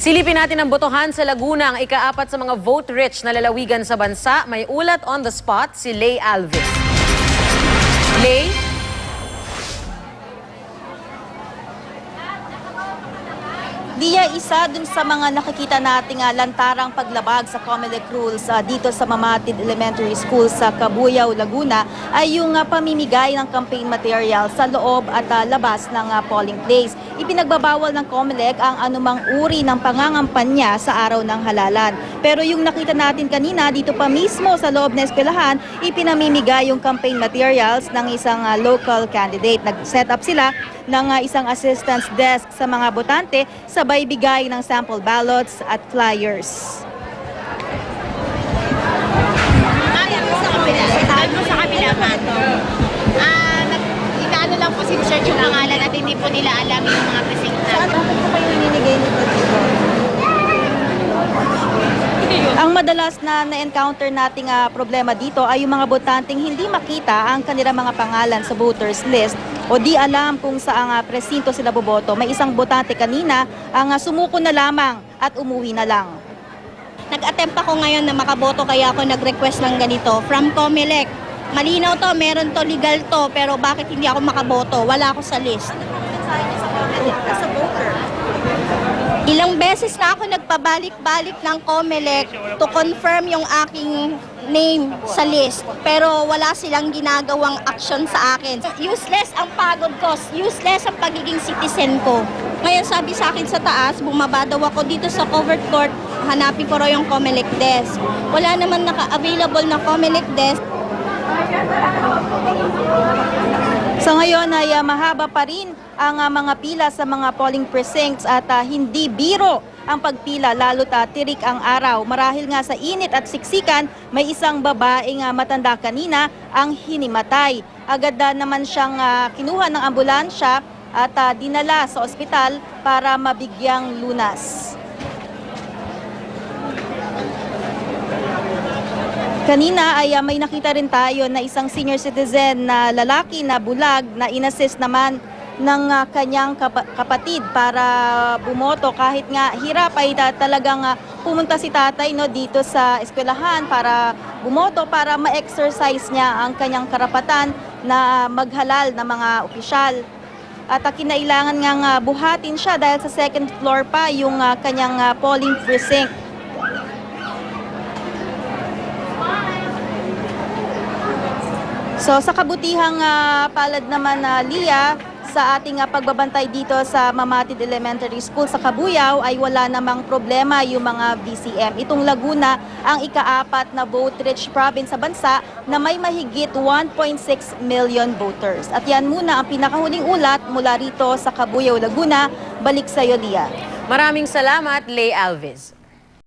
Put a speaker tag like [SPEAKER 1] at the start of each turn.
[SPEAKER 1] Silipin natin ang botohan sa Laguna, ang ika-4 sa mga vote-rich na lalawigan sa bansa. May ulat on the spot si Lay Alves. Lay?
[SPEAKER 2] Dia, isa dun sa mga nakikita nating lantarang paglabag sa COMELEC rules dito sa Mamatid Elementary School sa Cabuyao, Laguna ay yung pamimigay ng campaign material sa loob at labas ng polling place. Ipinagbabawal ng COMELEC ang anumang uri ng pangangampanya sa araw ng halalan. Pero yung nakita natin kanina dito pa mismo sa loob ng eskwelahan, ipinamimigay yung campaign materials ng isang local candidate. Nag-set up sila ng isang assistance desk sa mga botante, sabay bigay ng sample ballots at flyers.
[SPEAKER 3] Sa kabila pa ito. Inaano lang po sinesearch yung pangalan at hindi po nila alam yung mga precinct na.
[SPEAKER 2] Bakit po kayo ninigay nito dito? Ang madalas na na-encounter nating problema dito ay yung mga botanteng hindi makita ang kanilang mga pangalan sa voters list o di alam kung saang presinto sila boboto. May isang botante kanina ang sumuko na lamang at umuwi na lang.
[SPEAKER 3] Nag-attempt ako ngayon na makaboto kaya ako nag-request ng ganito from COMELEC. Malinaw to, meron to, legal to, pero bakit hindi ako makaboto? Wala ako sa list.
[SPEAKER 2] As a voter,
[SPEAKER 3] Ilang beses na ako nagpabalik-balik ng COMELEC to confirm yung aking name sa list. Pero wala silang ginagawang action sa akin. Useless ang pagod ko, useless ang pagiging citizen ko. Ngayon sabi sa akin sa taas, bumaba daw ako dito sa covered court, hanapin ko raw yung COMELEC desk. Wala naman naka-available na COMELEC desk.
[SPEAKER 2] sa ngayon ay mahaba pa rin ang mga pila sa mga polling precincts at hindi biro ang pagpila lalo't tirik ang araw. Marahil nga sa init at siksikan, may isang babaeng matanda kanina ang hinimatay. Agad naman siyang kinuha ng ambulansya at dinala sa ospital para mabigyang lunas. Kanina ay may nakita rin tayo na isang senior citizen na lalaki na bulag na inassist naman ng kanyang kapatid para bumoto kahit nga hirap ay talagang pumunta si tatay dito sa eskwelahan para bumoto para ma-exercise niya ang kanyang karapatan na maghalal ng mga opisyal. At kinailangan nga buhatin siya dahil sa second floor pa yung kanyang polling precinct. So sa kabutihang palad naman Lia, sa ating pagbabantay dito sa Mamatid Elementary School sa Cabuyao ay wala namang problema yung mga BCM. Itong Laguna ang ika-4 na vote-rich province sa bansa na may mahigit 1.6 million voters. At yan muna ang pinakahuling ulat mula rito sa Cabuyao, Laguna. Balik sa iyo, Lia.
[SPEAKER 1] Maraming salamat, Lay Alves.